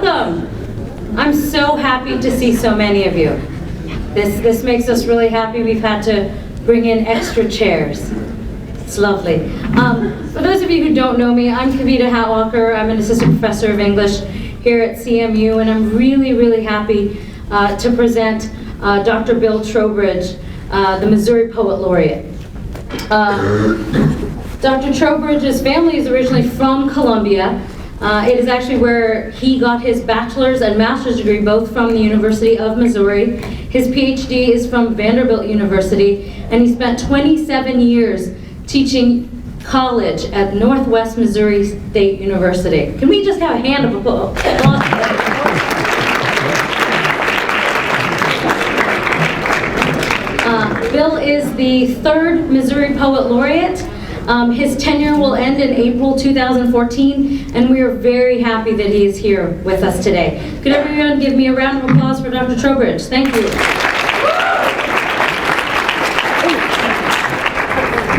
Welcome. I'm so happy to see so many of you. This makes us really happy. We've had to bring in extra chairs. It's lovely. For those of you who don't know me, I'm Kavita Hatwalker. I'm an assistant professor of English here at CMU, and I'm really, really happy to present Dr. Bill Trowbridge, the Missouri Poet Laureate. Dr. Trowbridge's family is originally from Columbia. It is actually where he got his bachelor's and master's degree, both from the University of Missouri. His PhD is from Vanderbilt University, and he spent 27 years teaching college at Northwest Missouri State University. Can we just have a hand of applause? Bill is the third Missouri Poet Laureate. His tenure will end in April 2014, and we are very happy that he is here with us today. Could everyone give me a round of applause for Dr. Trowbridge? Thank you.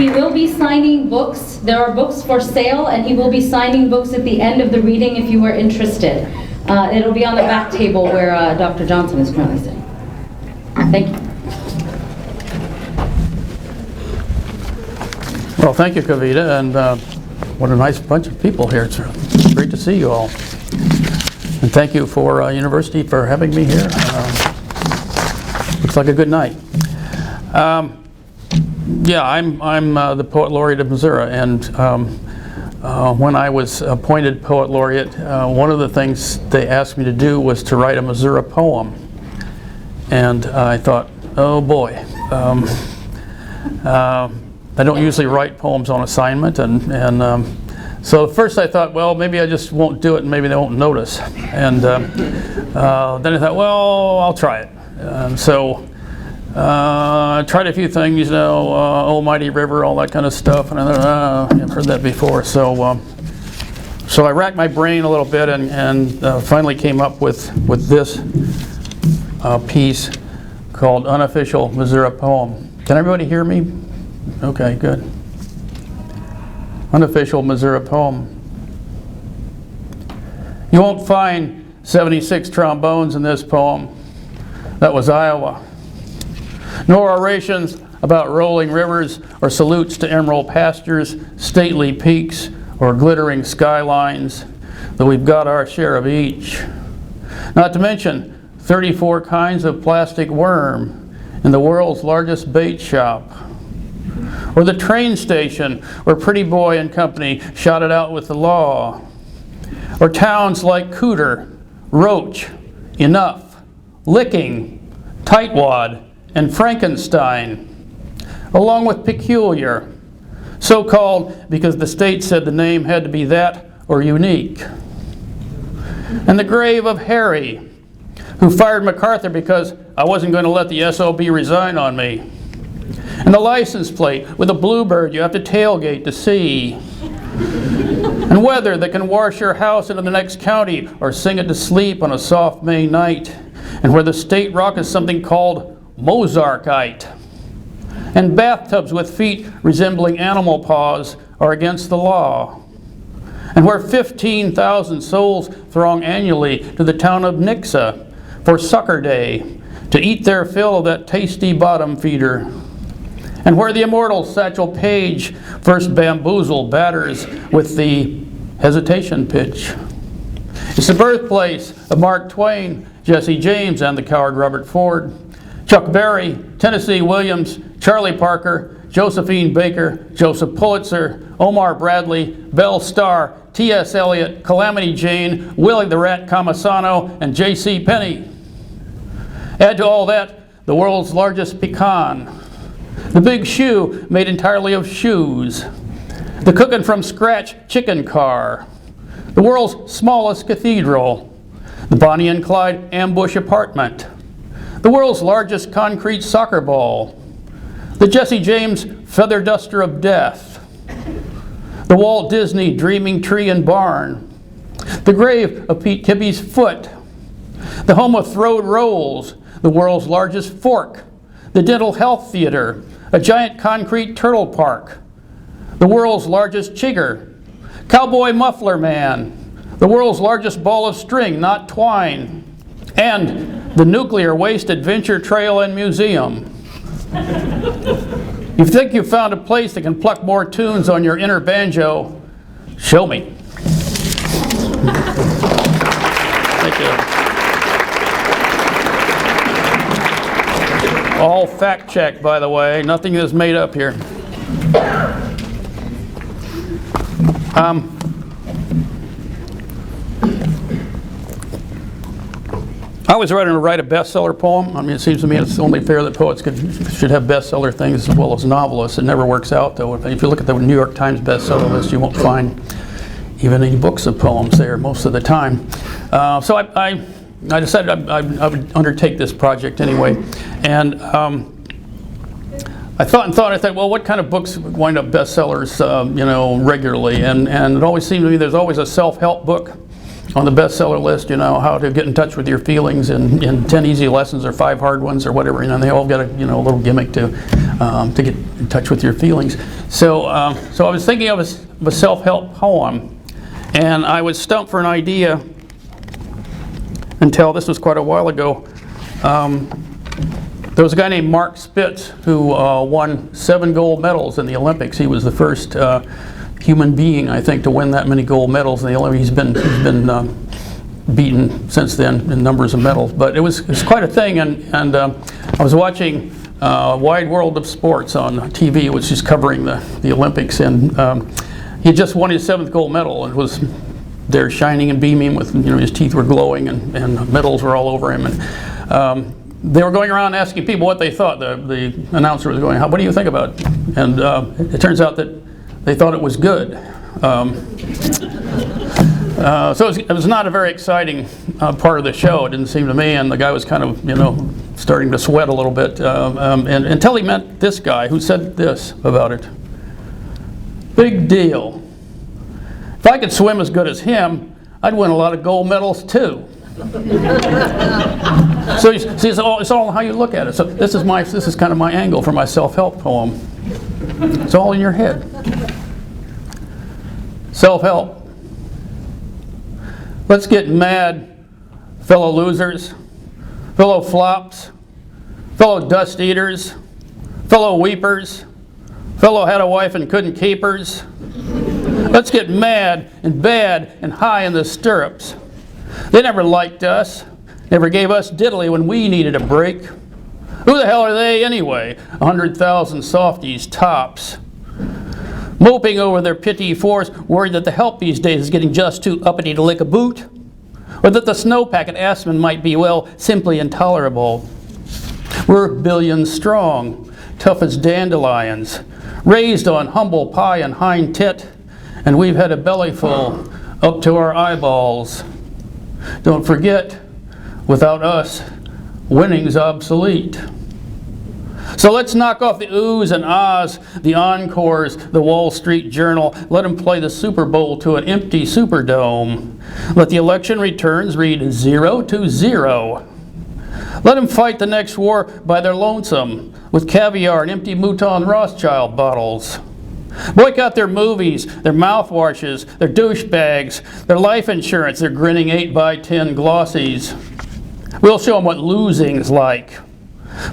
He will be signing books. There are books for sale, and he will be signing books at the end of the reading if you are interested. It'll be on the back table where Dr. Johnson is currently sitting. Thank you. Well, thank you, Kavita, and what a nice bunch of people here. It's great to see you all. And thank you for university for having me here. Looks like a good night. Yeah, I'm the Poet Laureate of Missouri, and when I was appointed Poet Laureate, one of the things they asked me to do was to write a Missouri poem. And I thought, oh boy. I don't usually write poems on assignment, and so at first I thought, well, maybe I just won't do it and maybe they won't notice. And then I thought, well, I'll try it. So I tried a few things, you know, Almighty River, all that kind of stuff, and I thought, I've heard that before. So I racked my brain a little bit and finally came up with this piece called Unofficial Missouri Poem. Can everybody hear me? Okay, good. Unofficial Missouri Poem. You won't find 76 trombones in this poem. That was Iowa. Nor orations about rolling rivers or salutes to emerald pastures, stately peaks, or glittering skylines, though we've got our share of each. Not to mention 34 kinds of plastic worm in the world's largest bait shop. Or the train station where Pretty Boy and Company shot it out with the law. Or towns like Cooter, Roach, Enough, Licking, Tightwad, and Frankenstein, along with Peculiar, so called because the state said the name had to be that or unique. And the grave of Harry, who fired MacArthur because I wasn't going to let the SOB resign on me. And the license plate with a bluebird you have to tailgate to see. And weather that can wash your house into the next county or sing it to sleep on a soft May night. And where the state rock is something called Mozarkite. And bathtubs with feet resembling animal paws are against the law. And where 15,000 souls throng annually to the town of Nixa for Sucker Day to eat their fill of that tasty bottom feeder. And where the immortal Satchel Paige first bamboozled batters with the hesitation pitch. It's the birthplace of Mark Twain, Jesse James, and the coward Robert Ford, Chuck Berry, Tennessee Williams, Charlie Parker, Josephine Baker, Joseph Pulitzer, Omar Bradley, Belle Starr, T.S. Eliot, Calamity Jane, Willie the Rat Comisano, and J.C. Penney. Add to all that the world's largest pecan, the big shoe made entirely of shoes, the cooking from scratch chicken car, the world's smallest cathedral, the Bonnie and Clyde ambush apartment, the world's largest concrete soccer ball, the Jesse James feather duster of death, the Walt Disney dreaming tree and barn, the grave of Pete Tibby's foot, the home of Throwed Rolls, the world's largest fork, the Dental Health Theater, a giant concrete turtle park, the world's largest chigger, Cowboy Muffler Man, the world's largest ball of string, not twine, and the Nuclear Waste Adventure Trail and Museum. You think you've found a place that can pluck more tunes on your inner banjo? Show me. Thank you. All fact checked, by the way. Nothing is made up here. I was ready to write a bestseller poem. I mean, it seems to me it's only fair that poets should have bestseller things as well as novelists. It never works out, though. If you look at the New York Times bestseller list, you won't find even any books of poems there most of the time. So I decided I would undertake this project anyway. And I thought, well, what kind of books wind up bestsellers, regularly? And it always seemed to me there's always a self-help book on the bestseller list, how to get in touch with your feelings in 10 easy lessons or 5 hard ones or whatever, and they all got a little gimmick to get in touch with your feelings. So I was thinking of a self-help poem, and I was stumped for an idea until this was quite a while ago. There was a guy named Mark Spitz who won 7 gold medals in the Olympics. He was the first human being, I think, to win that many gold medals in the Olympics. He's been beaten since then in numbers of medals, but it was quite a thing. And I was watching Wide World of Sports on TV, which is covering the Olympics, and he had just won his 7th gold medal and was there shining and beaming with, his teeth were glowing and medals were all over him. And they were going around asking people what they thought. The announcer was going, what do you think about it? And it turns out that they thought it was good. So it was not a very exciting part of the show, it didn't seem to me, and the guy was kind of, starting to sweat a little bit, and until he met this guy who said this about it. Big deal. If I could swim as good as him, I'd win a lot of gold medals too. So you see, it's all how you look at it. So this is kind of my angle for my self-help poem. It's all in your head. Self-help. Let's get mad, fellow losers, fellow flops, fellow dust eaters, fellow weepers, fellow had a wife and couldn't keep hers. Let's get mad and bad and high in the stirrups. They never liked us, never gave us diddly when we needed a break. Who the hell are they anyway? 100,000 softies tops. Moping over their pity force, worried that the help these days is getting just too uppity to lick a boot, or that the snowpack at Aspen might be, well, simply intolerable. We're billions strong, tough as dandelions, raised on humble pie and hind tit, and we've had a bellyful up to our eyeballs. Don't forget, without us, winning's obsolete. So let's knock off the oohs and ahs, the encores, the Wall Street Journal. Let them play the Super Bowl to an empty Superdome. Let the election returns read 0-0. Let them fight the next war by their lonesome, with caviar and empty Mouton Rothschild bottles. Boycott their movies, their mouthwashes, their douchebags, their life insurance, their grinning 8x10 glossies. We'll show them what losing's like.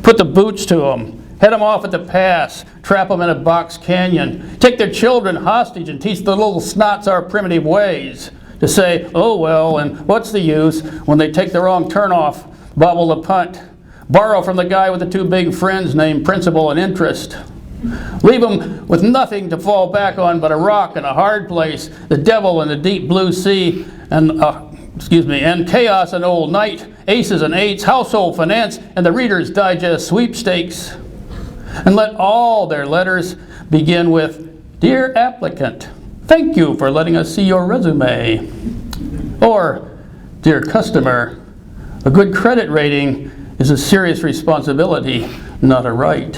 Put the boots to them, head them off at the pass, trap them in a box canyon, take their children hostage and teach the little snots our primitive ways. To say, oh well, and what's the use when they take the wrong turnoff, bobble the punt, borrow from the guy with the 2 big friends named principal and interest. Leave them with nothing to fall back on but a rock and a hard place, the devil and the deep blue sea, and chaos and old night, aces and eights, household finance, and the Reader's Digest sweepstakes. And let all their letters begin with, Dear applicant, thank you for letting us see your resume. Or, Dear customer, a good credit rating is a serious responsibility, not a right.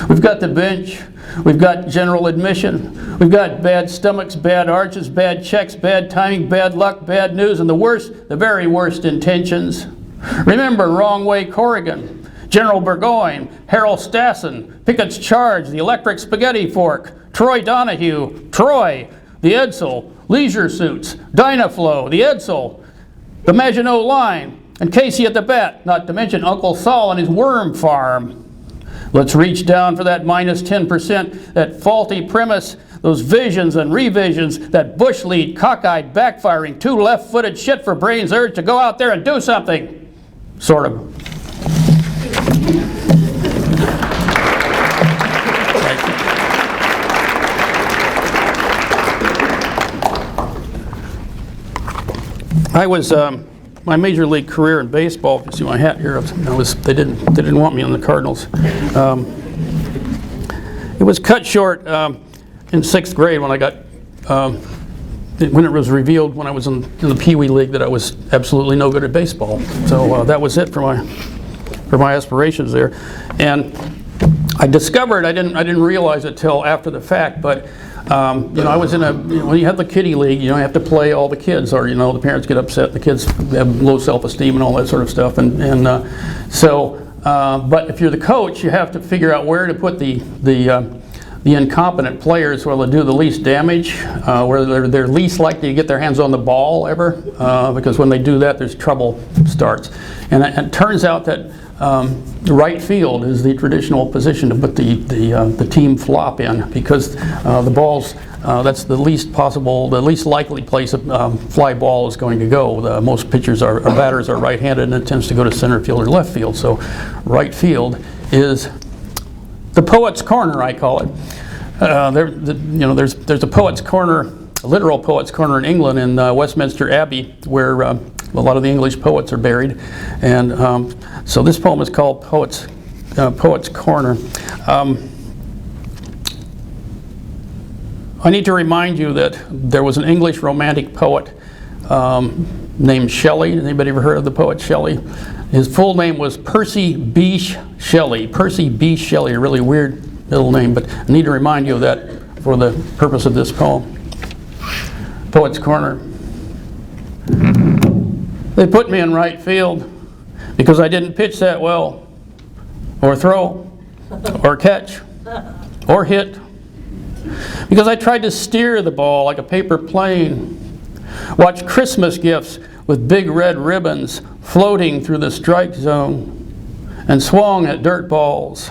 We've got the bench, we've got general admission, we've got bad stomachs, bad arches, bad checks, bad timing, bad luck, bad news, and the very worst intentions. Remember Wrong Way Corrigan, General Burgoyne, Harold Stassen, Pickett's Charge, the electric spaghetti fork, Troy Donahue, Troy, the Edsel, Leisure Suits, Dynaflow, the Edsel, the Maginot Line, and Casey at the bat, not to mention Uncle Saul and his worm farm. Let's reach down for that minus 10%, that faulty premise, those visions and revisions, that bush lead, cockeyed, backfiring, two left-footed shit for brains urge to go out there and do something. Sort of. I was my major league career in baseball. You see my hat here. They didn't want me on the Cardinals. It was cut short in 6th grade when I got when it was revealed when I was in the Pee Wee League that I was absolutely no good at baseball. So that was it for my aspirations there. And I discovered, I didn't realize it till after the fact, but I was in when you have the kiddie league, you have to play all the kids, or the parents get upset, the kids have low self-esteem and all that sort of stuff, but if you're the coach, you have to figure out where to put the incompetent players where they'll do the least damage, where they're least likely to get their hands on the ball ever, because when they do that, there's trouble starts. And it turns out that right field is the traditional position to put the team flop in, because the balls, that's the least likely place a fly ball is going to go. Most pitchers batters are right-handed, and it tends to go to center field or left field. So right field is the poet's corner, I call it. There's a poet's corner, a literal poet's corner in England, in Westminster Abbey, where a lot of the English poets are buried, and so this poem is called Poet's Corner. I need to remind you that there was an English romantic poet named Shelley. Anybody ever heard of the poet Shelley? His full name was Percy Bysshe Shelley. Percy Bysshe Shelley, a really weird middle name, but I need to remind you of that for the purpose of this poem. Poet's Corner. They put me in right field because I didn't pitch that well, or throw, or catch, or hit. Because I tried to steer the ball like a paper plane, watch Christmas gifts with big red ribbons floating through the strike zone, and swung at dirt balls.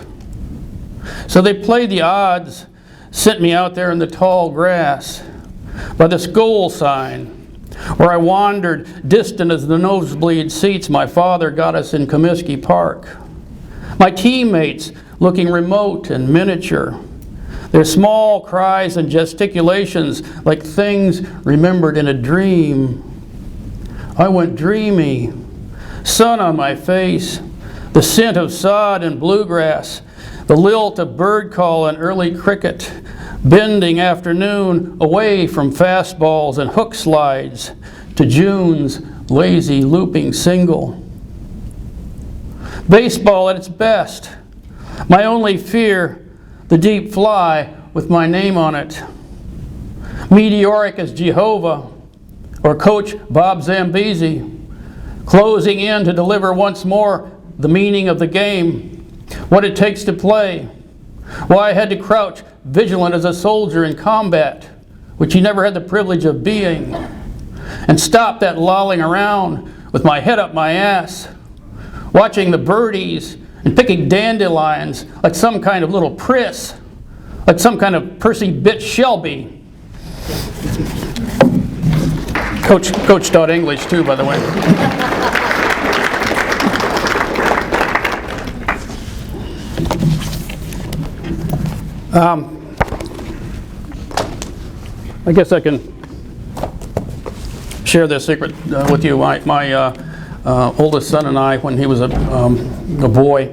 So they played the odds, sent me out there in the tall grass by this goal sign, where I wandered distant as the nosebleed seats my father got us in Comiskey Park. My teammates looking remote and miniature, their small cries and gesticulations like things remembered in a dream. I went dreamy, sun on my face, the scent of sod and bluegrass, the lilt of bird call and early cricket, bending afternoon away from fastballs and hook slides to June's lazy looping single. Baseball at its best, my only fear, the deep fly with my name on it. Meteoric as Jehovah or Coach Bob Zambezi, closing in to deliver once more the meaning of the game, what it takes to play, why I had to crouch vigilant as a soldier in combat, which he never had the privilege of being, and stop that lolling around with my head up my ass, watching the birdies and picking dandelions like some kind of little priss, like some kind of Percy Bysshe Shelby. Coach taught English too, by the way. I guess I can share this secret with you. My oldest son and I, when he was a boy,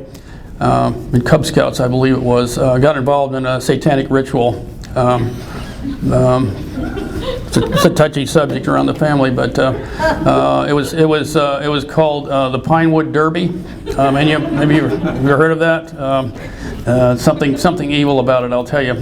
in Cub Scouts, I believe it was, got involved in a satanic ritual. It's a touchy subject around the family, but it was called the Pinewood Derby. Maybe you've ever heard of that? Something evil about it, I'll tell you.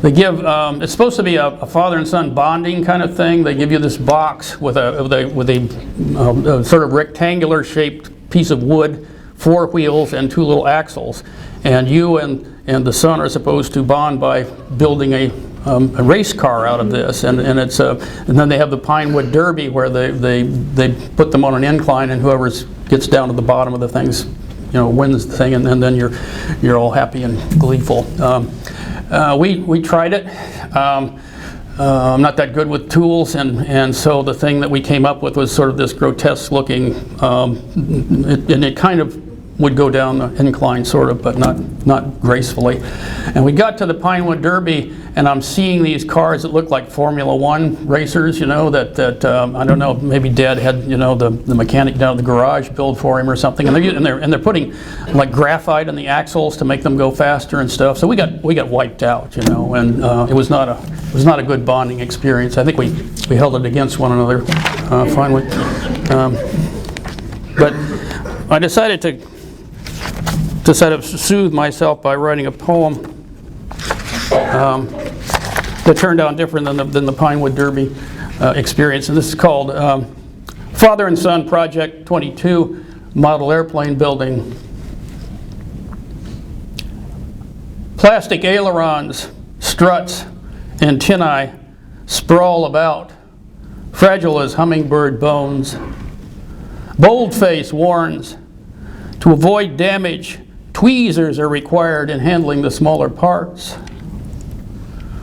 They give. It's supposed to be a father and son bonding kind of thing. They give you this box with a sort of rectangular shaped piece of wood, 4 wheels and 2 little axles, and you and the son are supposed to bond by building a a race car out of this, and it's and then they have the Pinewood Derby where they put them on an incline, and whoever gets down to the bottom of the things, wins the thing, and then you're all happy and gleeful. We tried it. I'm not that good with tools, and so the thing that we came up with was sort of this grotesque looking, and it kind of would go down the incline sort of, but not gracefully. And we got to the Pinewood Derby, and I'm seeing these cars that look like Formula One racers, that I don't know, maybe Dad had, the mechanic down at the garage build for him or something, and they're putting like graphite in the axles to make them go faster and stuff. So we got wiped out, and it was not a good bonding experience. I think we held it against one another finally. But I decided to sort of soothe myself by writing a poem that turned out different than the Pinewood Derby experience. And this is called Father and Son Project 22, Model Airplane Building. Plastic ailerons, struts, antennae sprawl about, fragile as hummingbird bones. Boldface warns, to avoid damage, tweezers are required in handling the smaller parts.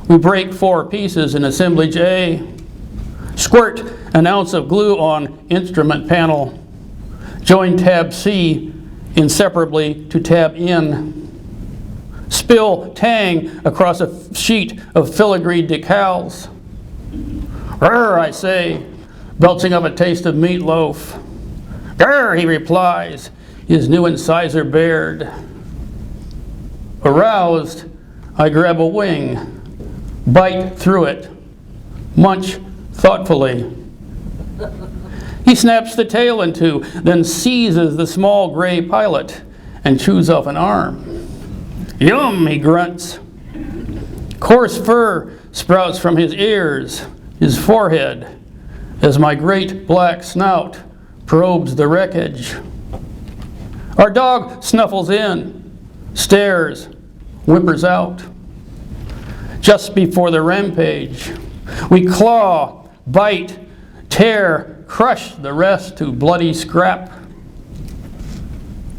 We break 4 pieces in assemblage A, squirt an ounce of glue on instrument panel, join tab C inseparably to tab N, spill tang across a sheet of filigreed decals. Rrr, I say, belching up a taste of meatloaf. Grr, he replies, his new incisor bared. Aroused, I grab a wing, bite through it, munch thoughtfully. He snaps the tail in two, then seizes the small gray pilot and chews off an arm. Yum, he grunts. Coarse fur sprouts from his ears, his forehead, as my great black snout probes the wreckage. Our dog snuffles in, stares, whimpers out. Just before the rampage, we claw, bite, tear, crush the rest to bloody scrap.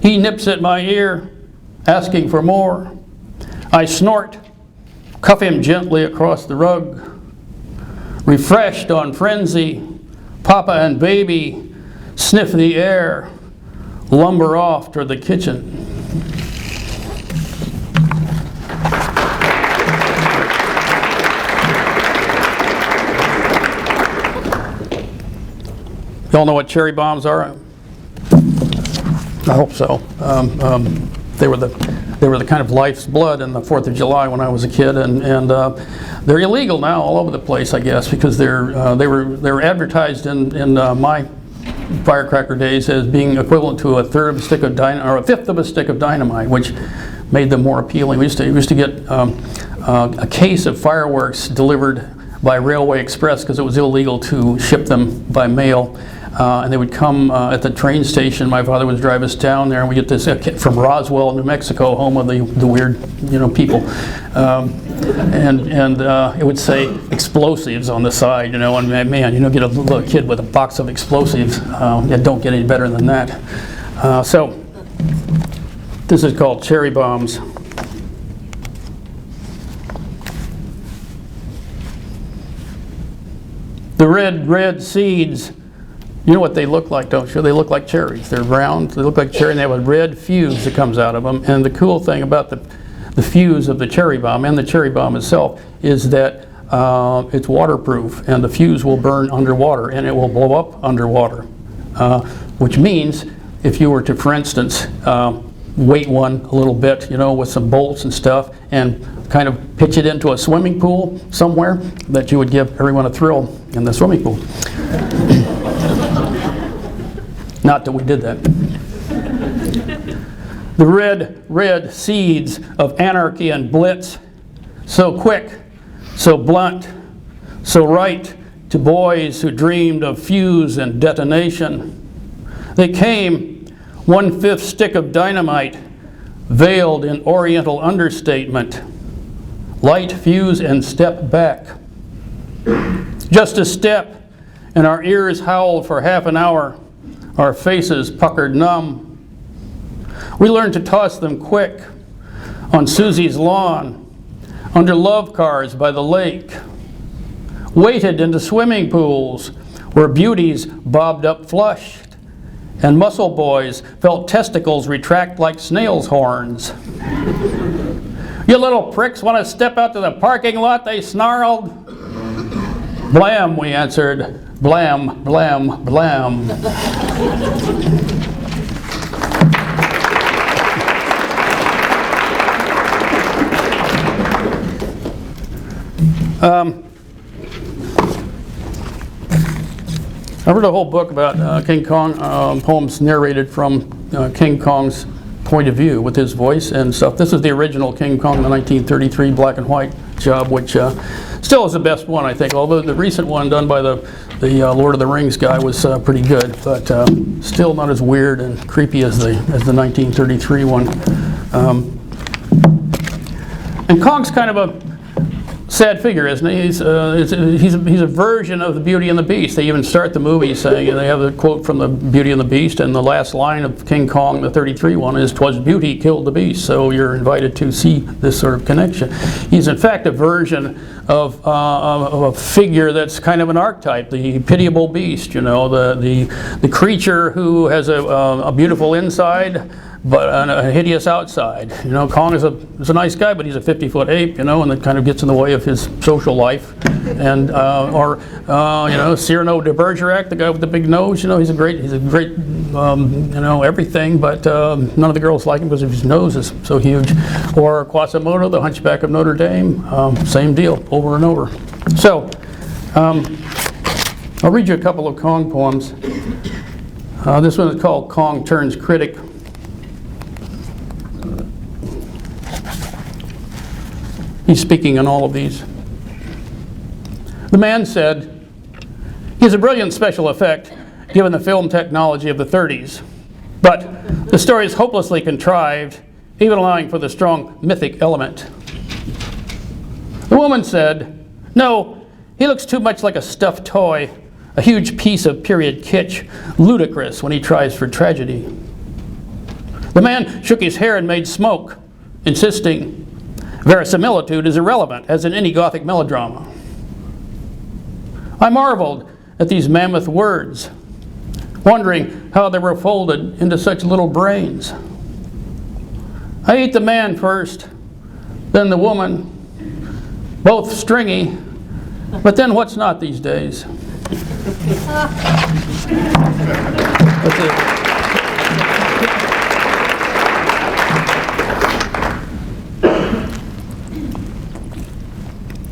He nips at my ear, asking for more. I snort, cuff him gently across the rug. Refreshed on frenzy, Papa and baby sniff the air, lumber off toward the kitchen. Y'all know what cherry bombs are? I hope so. They were the kind of life's blood in the 4th of July when I was a kid, and they're illegal now all over the place, I guess, because they were advertised in my firecracker days as being equivalent to a third of a stick of dynamite, or a fifth of a stick of dynamite, which made them more appealing. We used to get a case of fireworks delivered by Railway Express because it was illegal to ship them by mail. And they would come at the train station. My father would drive us down there, and we get this from Roswell, New Mexico, home of the weird, people. And it would say explosives on the side, and man, get a little kid with a box of explosives. It don't get any better than that. So this is called cherry bombs. The red seeds. You know what they look like, don't you? They look like cherries. They're round, they look like cherry, and they have a red fuse that comes out of them. And the cool thing about the fuse of the cherry bomb and the cherry bomb itself is that it's waterproof, and the fuse will burn underwater, and it will blow up underwater. Which means if you were to, for instance, weight one a little bit, with some bolts and stuff, and kind of pitch it into a swimming pool somewhere, that you would give everyone a thrill in the swimming pool. Not that we did that. The red seeds of anarchy and blitz, so quick, so blunt, so right to boys who dreamed of fuse and detonation. They came, 1/5 stick of dynamite, veiled in oriental understatement, light fuse and step back. Just a step, and our ears howled for half an hour, our faces puckered numb. We learned to toss them quick, on Susie's lawn, under love cars by the lake, waded into swimming pools where beauties bobbed up flushed, and muscle boys felt testicles retract like snails' horns. You little pricks want to step out to the parking lot, they snarled. Blam, we answered. Blam, blam, blam. I read a whole book about King Kong, poems narrated from King Kong's point of view with his voice and stuff. This is the original King Kong, the 1933 black and white job, which still is the best one, I think, although the recent one done by the Lord of the Rings guy was pretty good, but still not as weird and creepy as the 1933 one. And Kong's kind of a sad figure, isn't he? He's a version of the Beauty and the Beast. They even start the movie saying, and they have a quote from the Beauty and the Beast, and the last line of King Kong, the 33 one, is, "'Twas beauty killed the beast." So you're invited to see this sort of connection. He's in fact a version of a figure that's kind of an archetype, the pitiable beast, you know, the creature who has a beautiful inside, but a hideous outside. You know, Kong is a nice guy, but he's a 50-foot ape, you know, and that kind of gets in the way of his social life. And you know, Cyrano de Bergerac, the guy with the big nose, you know, he's a great, you know, everything, but none of the girls like him because of his nose is so huge. Or Quasimodo, the Hunchback of Notre Dame, same deal, over and over. So, I'll read you a couple of Kong poems. This one is called Kong Turns Critic. He's speaking on all of these. The man said, "He's a brilliant special effect, given the film technology of the 30s. But the story is hopelessly contrived, even allowing for the strong mythic element." The woman said, "No, he looks too much like a stuffed toy, a huge piece of period kitsch, ludicrous when he tries for tragedy." The man shook his hair and made smoke, insisting, "Verisimilitude is irrelevant, as in any Gothic melodrama." I marveled at these mammoth words, wondering how they were folded into such little brains. I ate the man first, then the woman, both stringy, but then what's not these days? That's it.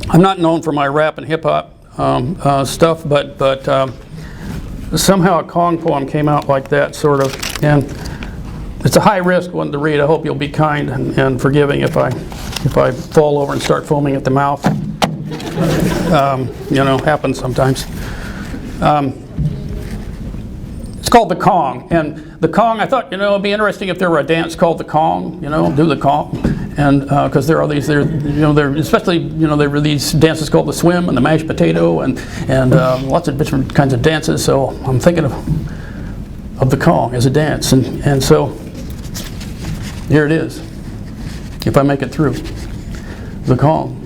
I'm not known for my rap and hip-hop stuff, but somehow a Kong poem came out like that, sort of. And it's a high-risk one to read. I hope you'll be kind and forgiving if I fall over and start foaming at the mouth. You know, happens sometimes. It's called the Kong, and the Kong, I thought, you know, it'd be interesting if there were a dance called the Kong, you know, do the Kong, and because there are these, there were these dances called the swim and the mashed potato, and lots of different kinds of dances. So I'm thinking of the Kong as a dance, and so here it is, if I make it through, the Kong.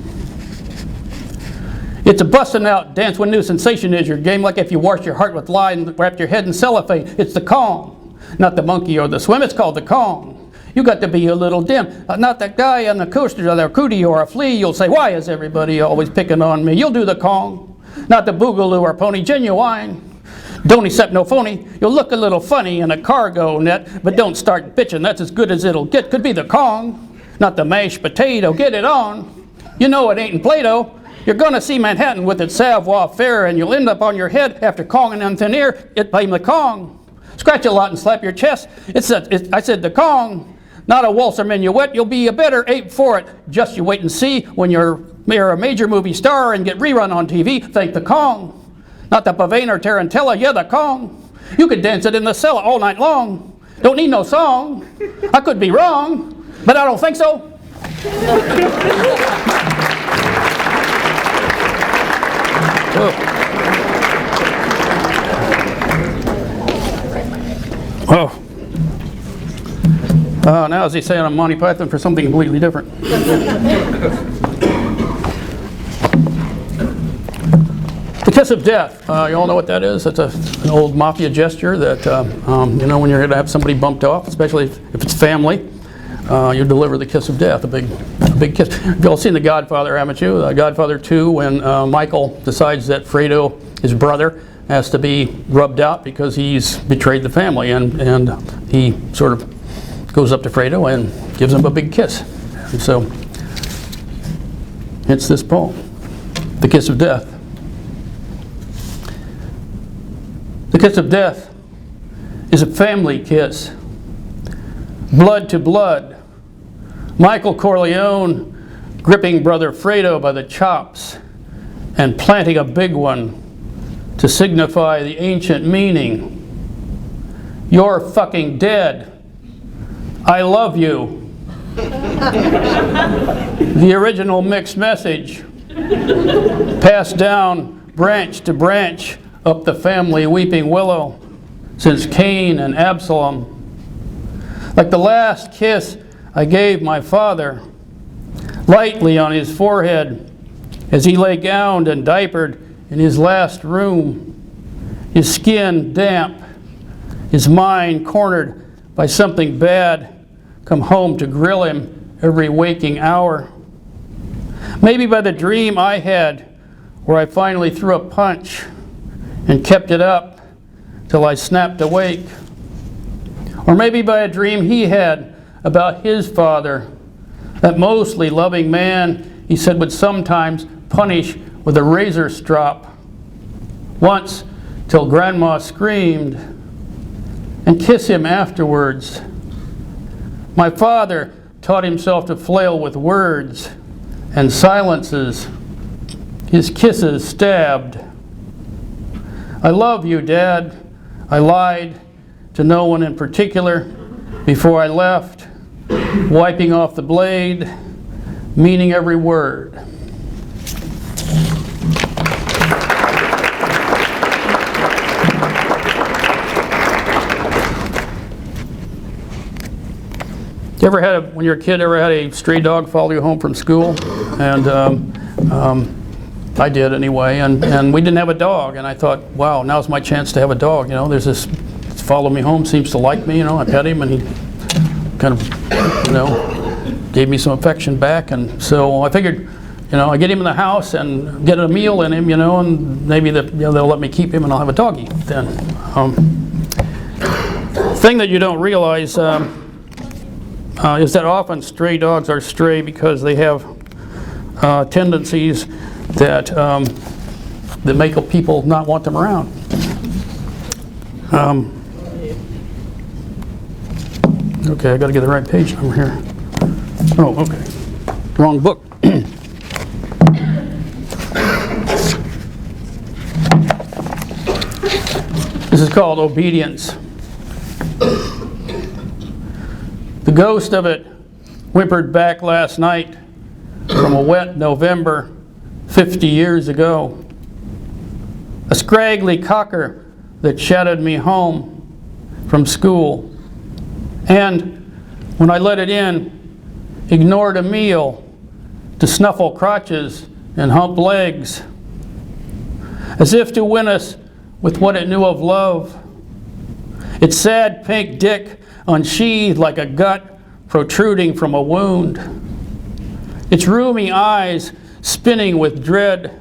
It's a bustin' out dance when new sensation is your game, like if you washed your heart with lye and wrapped your head in cellophane. It's the Kong, not the monkey or the swim. It's called the Kong. You got to be a little dim, not that guy on the coaster or the cootie or a flea. You'll say, "Why is everybody always picking on me?" You'll do the Kong, not the boogaloo or pony. Genuine, don't accept no phony. You'll look a little funny in a cargo net, but don't start bitching. That's as good as it'll get. Could be the Kong, not the mashed potato. Get it on. You know it ain't in Play-Doh. You're going to see Manhattan with its savoir-faire, and you'll end up on your head after Konging on thin air. It blame the Kong. Scratch a lot and slap your chest. I said the Kong, not a waltz or minuet. You'll be a better ape for it. Just you wait and see when you're a major movie star and get rerun on TV. Thank the Kong, not the Pavane or Tarantella. Yeah, the Kong. You could dance it in the cellar all night long. Don't need no song. I could be wrong, but I don't think so. Oh. Now is he saying I'm Monty Python for something completely different? The kiss of death. You all know what that is? It's an old mafia gesture that, you know, when you're going to have somebody bumped off, especially if it's family, you deliver the kiss of death, a big kiss. You've all seen The Godfather, haven't you? Godfather 2, when Michael decides that Fredo, his brother, has to be rubbed out because he's betrayed the family, and he sort of goes up to Fredo and gives him a big kiss. And so, it's this poem, The Kiss of Death. The kiss of death is a family kiss, blood to blood. Michael Corleone gripping brother Fredo by the chops and planting a big one to signify the ancient meaning. You're fucking dead. I love you. The original mixed message, passed down branch to branch up the family weeping willow since Cain and Absalom. Like the last kiss I gave my father, lightly on his forehead as he lay gowned and diapered in his last room, his skin damp, his mind cornered by something bad, come home to grill him every waking hour. Maybe by the dream I had where I finally threw a punch and kept it up till I snapped awake. Or maybe by a dream he had about his father, that mostly loving man he said would sometimes punish with a razor strop, once till grandma screamed, and kiss him afterwards. My father taught himself to flail with words and silences, his kisses stabbed. I love you, Dad. I lied to no one in particular before I left, wiping off the blade, meaning every word. You ever had, when you were a kid, ever had a stray dog follow you home from school? And I did anyway, and we didn't have a dog, and I thought, wow, now's my chance to have a dog. You know, there's this follow me home, seems to like me, you know, I pet him, and he kind of, you know, gave me some affection back, and so I figured, you know, I get him in the house and get a meal in him, you know, and maybe they'll let me keep him and I'll have a doggy then. Thing that you don't realize is that often stray dogs are stray because they have tendencies that make people not want them around. Okay, I got to get the right page number here. Oh, okay, wrong book. This is called Obedience. The ghost of it whimpered back last night from a wet November 50 years ago. A scraggly cocker that shadowed me home from school, and when I let it in, ignored a meal to snuffle crotches and hump legs, as if to win us with what it knew of love. Its sad pink dick unsheathed like a gut protruding from a wound. Its roomy eyes spinning with dread.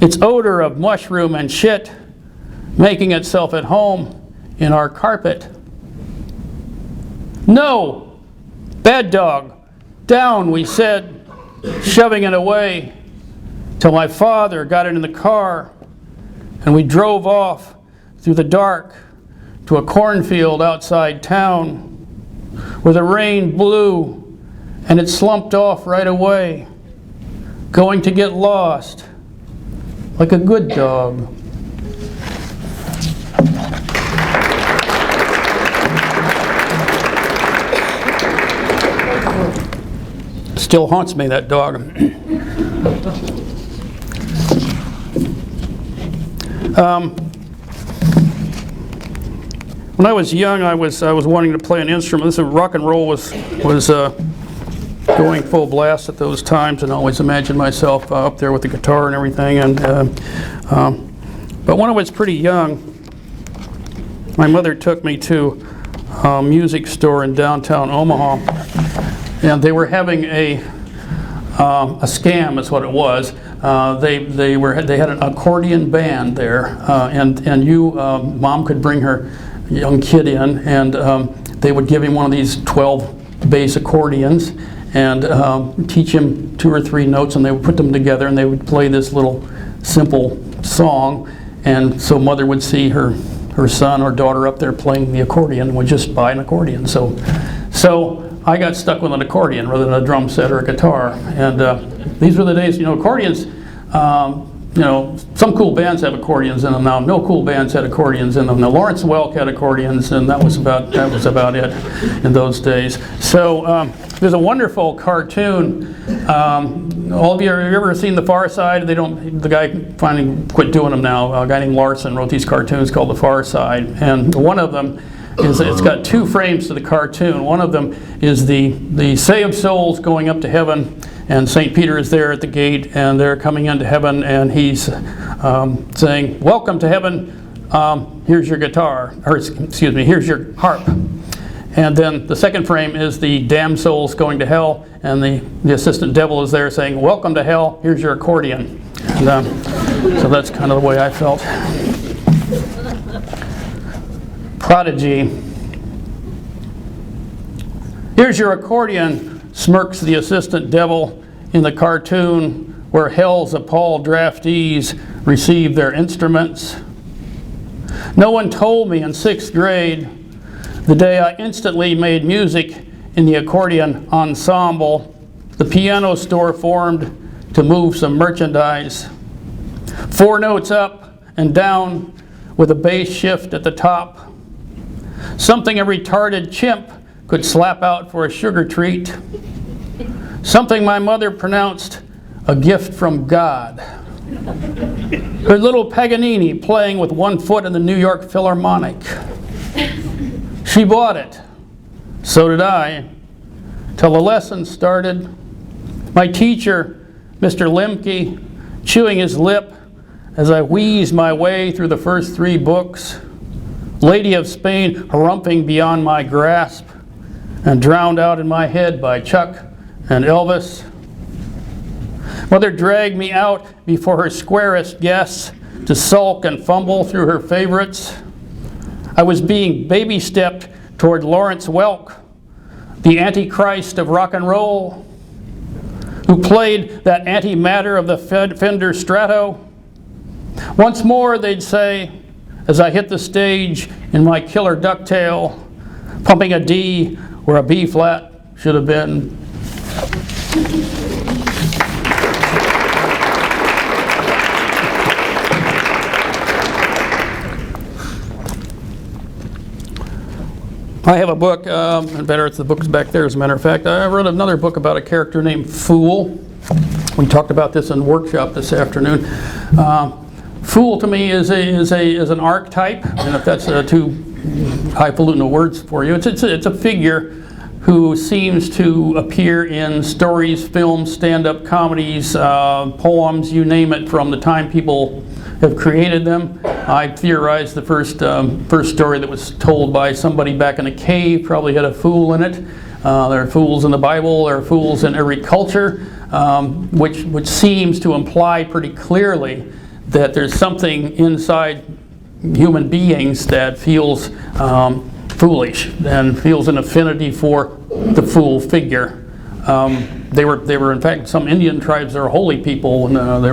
Its odor of mushroom and shit making itself at home in our carpet. No! Bad dog! Down, we said, shoving it away, till my father got it in the car and we drove off through the dark to a cornfield outside town where the rain blew and it slumped off right away, going to get lost like a good dog. Still haunts me, that dog. When I was young, I was wanting to play an instrument. This rock and roll was going full blast at those times, and I always imagined myself up there with the guitar and everything. But when I was pretty young, my mother took me to a music store in downtown Omaha, and they were having a scam, is what it was. They had an accordion band there, and mom could bring her young kid in, and they would give him one of these 12 bass accordions and teach him 2 or 3 notes, and they would put them together and they would play this little simple song. And so mother would see her son or daughter up there playing the accordion and would just buy an accordion. So I got stuck with an accordion rather than a drum set or a guitar. And these were the days, accordions, some cool bands have accordions in them now. No cool bands had accordions in them. Now Lawrence Welk had accordions, and that was about it in those days. So there's a wonderful cartoon. All of you have ever seen The Far Side? The guy finally quit doing them now. A guy named Larson wrote these cartoons called The Far Side, and one of them is, it's got 2 frames to the cartoon. One of them is the saved souls going up to heaven, and St. Peter is there at the gate, and they're coming into heaven, and he's saying, "Welcome to heaven, here's your guitar," or excuse me, "here's your harp." And then the second frame is the damned souls going to hell, and the assistant devil is there saying, "Welcome to hell, here's your accordion." And, so that's kind of the way I felt. Prodigy. "Here's your accordion," smirks the assistant devil in the cartoon, where hell's appalled draftees receive their instruments. No one told me in 6th grade, the day I instantly made music in the accordion ensemble, the piano store formed to move some merchandise. 4 notes up and down with a bass shift at the top. Something a retarded chimp could slap out for a sugar treat. Something my mother pronounced a gift from God. Her little Paganini playing with 1 foot in the New York Philharmonic. She bought it. So did I. Till the lesson started. My teacher, Mr. Lemke, chewing his lip as I wheezed my way through the first 3 books. Lady of Spain harumphing beyond my grasp and drowned out in my head by Chuck and Elvis. Mother dragged me out before her squarest guests to sulk and fumble through her favorites. I was being baby-stepped toward Lawrence Welk, the Antichrist of rock and roll, who played that antimatter of the Fender Strato. Once more, they'd say, as I hit the stage in my killer ducktail, pumping a D where a B flat should have been. I have a book, and better it's the book's back there as a matter of fact. I wrote another book about a character named Fool. We talked about this in workshop this afternoon. Fool to me is an archetype, and if that's too highfalutin words for you, it's a figure who seems to appear in stories, films, stand-up comedies, poems, you name it, from the time people have created them. I theorized the first story that was told by somebody back in a cave probably had a fool in it. There are fools in the Bible, there are fools in every culture, which seems to imply pretty clearly that there's something inside human beings that feels foolish and feels an affinity for the fool figure. They were in fact, some Indian tribes are holy people, and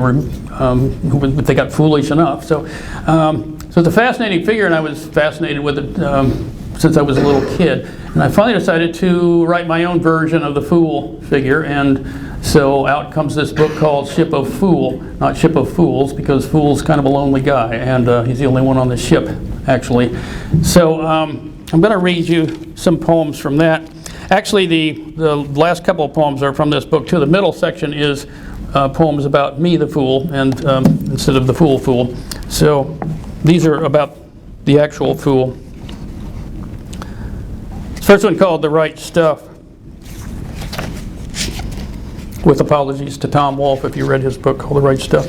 they got foolish enough. So it's a fascinating figure, and I was fascinated with it since I was a little kid. And I finally decided to write my own version of the fool figure, and so out comes this book called Ship of Fool, not Ship of Fools, because Fool's kind of a lonely guy, and he's the only one on the ship, actually. So I'm going to read you some poems from that. Actually, the last couple of poems are from this book too. The middle section is poems about me, the fool, and instead of the fool. So these are about the actual fool. This first one called The Right Stuff, with apologies to Tom Wolfe if you read his book called The Right Stuff.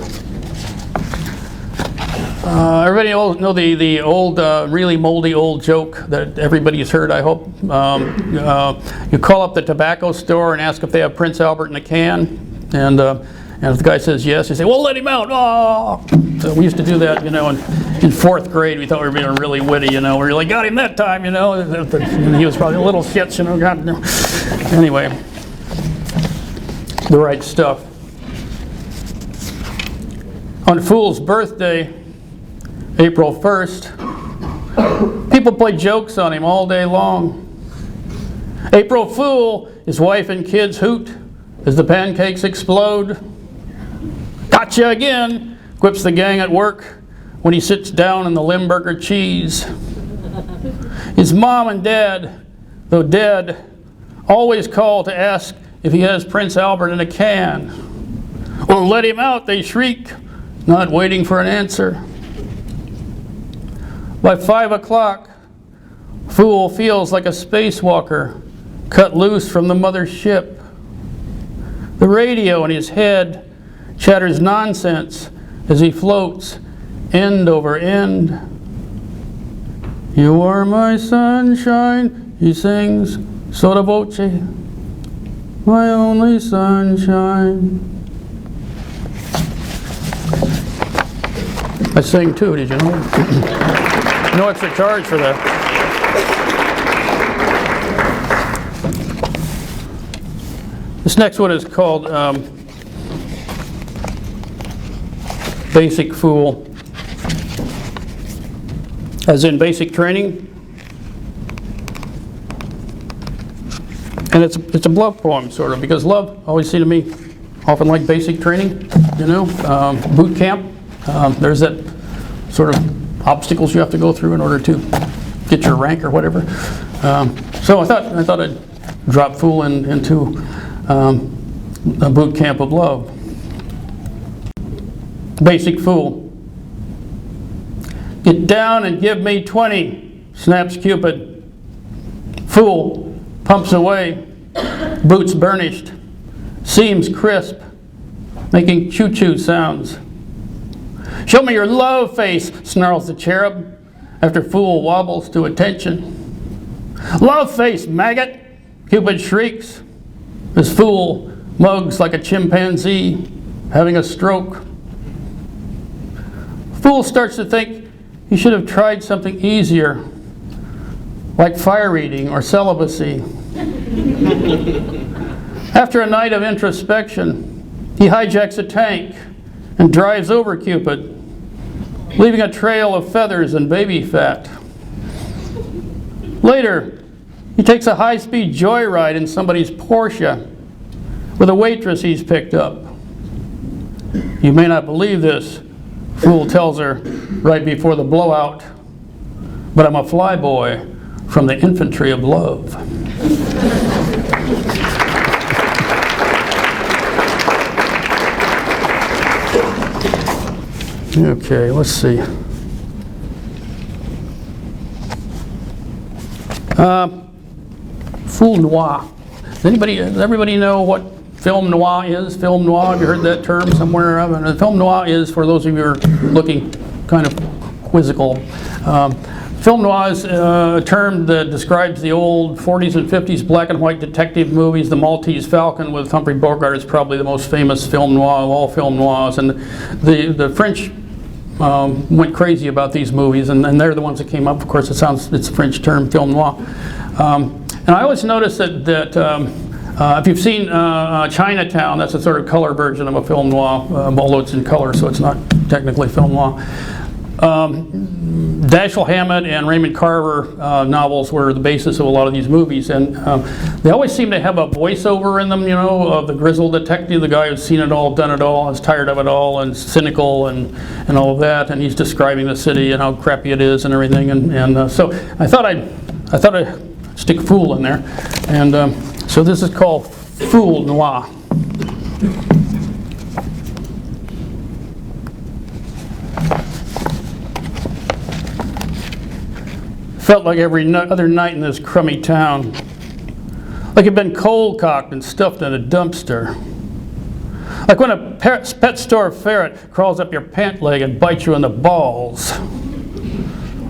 Everybody know the old, really moldy old joke that everybody's heard, I hope. You call up the tobacco store and ask if they have Prince Albert in a can, and if the guy says yes, you say, well, let him out. Oh! So we used to do that, in fourth grade. We thought we were being really witty, we really got him that time, and he was probably a little shits, God, no. Anyway, The Right Stuff. On Fool's birthday, April 1st, people play jokes on him all day long. April Fool, his wife and kids hoot as the pancakes explode. Gotcha again, quips the gang at work when he sits down in the Limburger cheese. His mom and dad, though dead, always call to ask if he has Prince Albert in a can. Or let him out, they shriek, not waiting for an answer. By 5 o'clock, Fool feels like a spacewalker cut loose from the mothership. The radio in his head chatters nonsense as he floats end over end. You are my sunshine, he sings sotto voce, my only sunshine. I sing too, did you know? No extra charge for that. This next one is called Basic Fool, as in basic training. And it's a love poem, sort of, because love always seemed to me often like basic training, boot camp. There's that sort of obstacles you have to go through in order to get your rank or whatever. So I thought I'd drop Fool into a boot camp of love. Basic Fool. Get down and give me 20, snaps Cupid. Fool pumps away, boots burnished, seams crisp, making choo-choo sounds. Show me your love face, snarls the cherub, after Fool wobbles to attention. Love face, maggot, Cupid shrieks, as Fool mugs like a chimpanzee, having a stroke. Fool starts to think he should have tried something easier, like fire eating or celibacy. After a night of introspection, he hijacks a tank and drives over Cupid, leaving a trail of feathers and baby fat. Later, he takes a high-speed joyride in somebody's Porsche with a waitress he's picked up. You may not believe this, Fool tells her right before the blowout, but I'm a flyboy from the infantry of love. Okay, let's see. Fool noir. Does everybody know what film noir is? Film noir, have you heard that term somewhere? Film noir is, for those of you who are looking kind of quizzical, film noir is a term that describes the old 40s and 50s black and white detective movies. The Maltese Falcon with Humphrey Bogart is probably the most famous film noir of all film noirs. And the French went crazy about these movies, and they're the ones that came up. Of course, it's a French term, film noir. And I always notice that if you've seen Chinatown, that's a sort of color version of a film noir, although it's in color, so it's not technically film noir. Dashiell Hammett and Raymond Carver novels were the basis of a lot of these movies, and they always seem to have a voiceover in them, of the grizzled detective, the guy who's seen it all, done it all, is tired of it all, and cynical, and all of that, and he's describing the city and how crappy it is and everything, and so I thought I'd stick Fool in there, and so this is called Fool Noir. Felt like every other night in this crummy town. Like it'd been cold-cocked and stuffed in a dumpster. Like when a pet store ferret crawls up your pant leg and bites you in the balls.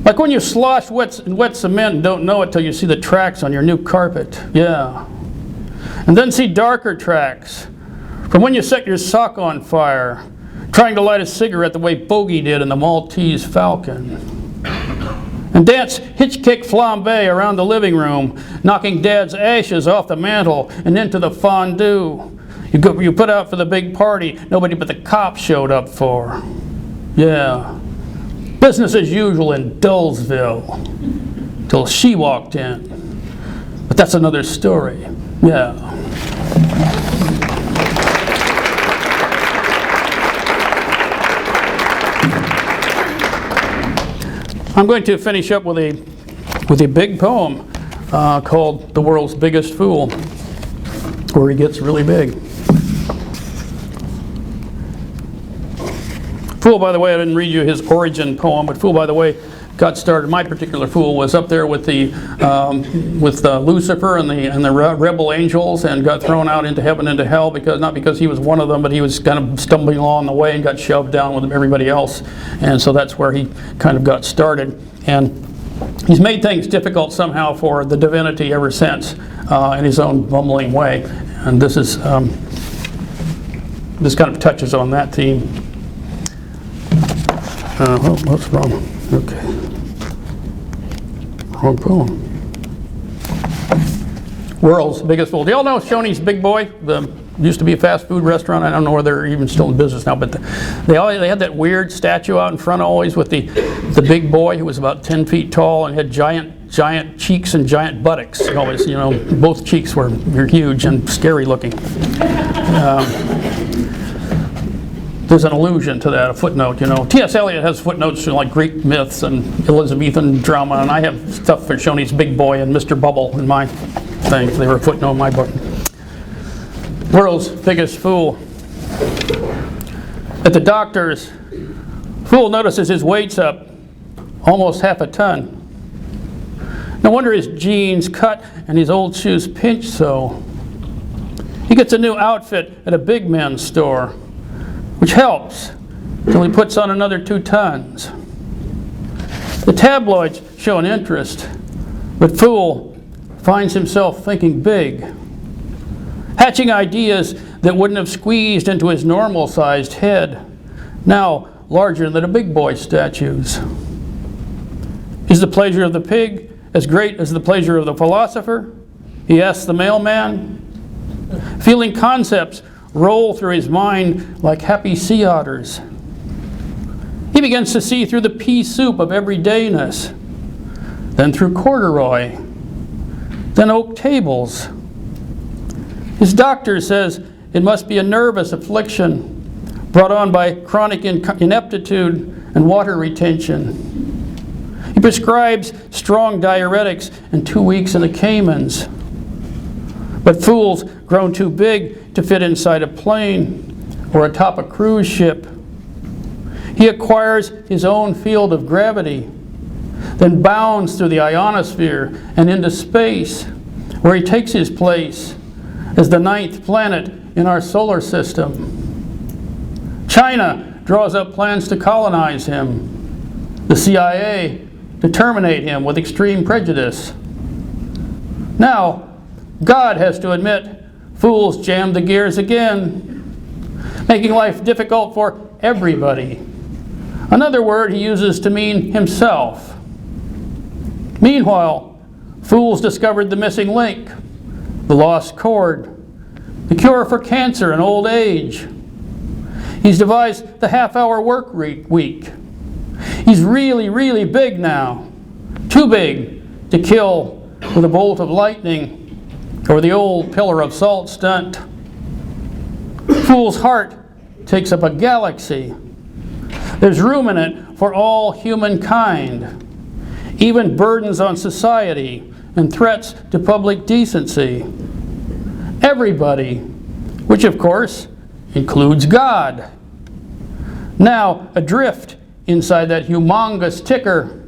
Like when you slosh wet cement and don't know it till you see the tracks on your new carpet. Yeah. And then see darker tracks from when you set your sock on fire, trying to light a cigarette the way Bogey did in the Maltese Falcon. And dance hitch-kick flambe around the living room, knocking Dad's ashes off the mantel and into the fondue. You put out for the big party nobody but the cops showed up for. Yeah. Business as usual in Dullsville. Till she walked in. But that's another story. Yeah. I'm going to finish up with a big poem called The World's Biggest Fool, where he gets really big. Fool, by the way, I didn't read you his origin poem, but Fool, by the way, got started. My particular Fool was up there with Lucifer and the rebel angels, and got thrown out into heaven and into hell not because he was one of them, but he was kind of stumbling along the way and got shoved down with everybody else, and so that's where he kind of got started. And he's made things difficult somehow for the divinity ever since, in his own bumbling way. And this is this kind of touches on that theme. What's wrong? Okay. Wrong poem. World's Biggest Fool. Do y'all know Shoney's Big Boy? Used to be a fast food restaurant. I don't know whether they're even still in business now, but they had that weird statue out in front always with the big boy who was about 10 feet tall and had giant cheeks and giant buttocks. Always, both cheeks were huge and scary looking. There's an allusion to that, a footnote, T.S. Eliot has footnotes to like Greek myths and Elizabethan drama, and I have stuff for Shoney's Big Boy and Mr. Bubble in my thing. They were a footnote in my book. World's Biggest Fool. At the doctor's, Fool notices his weight's up almost half a ton. No wonder his jeans cut and his old shoes pinched so. He gets a new outfit at a big men's store, which helps till he puts on another 2 tons. The tabloids show an interest, but Fool finds himself thinking big, hatching ideas that wouldn't have squeezed into his normal-sized head, now larger than a big boy statue's. Is the pleasure of the pig as great as the pleasure of the philosopher? He asks the mailman, feeling concepts roll through his mind like happy sea otters. He begins to see through the pea soup of everydayness, then through corduroy, then oak tables. His doctor says it must be a nervous affliction brought on by chronic ineptitude and water retention. He prescribes strong diuretics and 2 weeks in the Caymans. But Fool's grown too big to fit inside a plane or atop a cruise ship. He acquires his own field of gravity, then bounds through the ionosphere and into space, where he takes his place as the 9th planet in our solar system. China draws up plans to colonize him. The CIA to terminate him with extreme prejudice. Now, God has to admit, Fool's jammed the gears again, making life difficult for everybody. Another word he uses to mean himself. Meanwhile, Fool's discovered the missing link, the lost chord, the cure for cancer and old age. He's devised the half-hour work week. He's really, really big now. Too big to kill with a bolt of lightning or the old pillar of salt stunt. Fool's heart takes up a galaxy. There's room in it for all humankind, even burdens on society and threats to public decency. Everybody, which of course includes God. Now adrift inside that humongous ticker,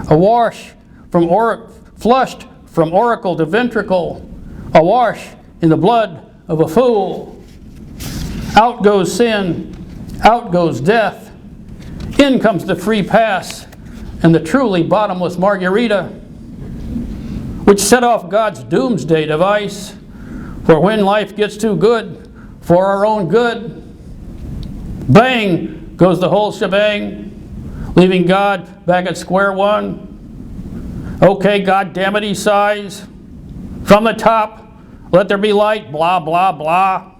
awash flushed from auricle to ventricle, awash in the blood of a fool. Out goes sin, out goes death, in comes the free pass and the truly bottomless margarita, which set off God's doomsday device for when life gets too good for our own good. Bang goes the whole shebang, leaving God back at square one. Okay, God damn it, he sighs. From the top, let there be light, blah, blah, blah.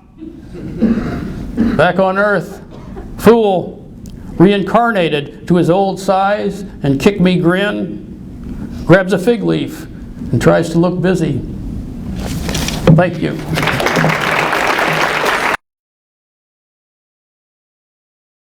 Back on earth, fool, reincarnated to his old size and kick me grin, grabs a fig leaf and tries to look busy. Thank you.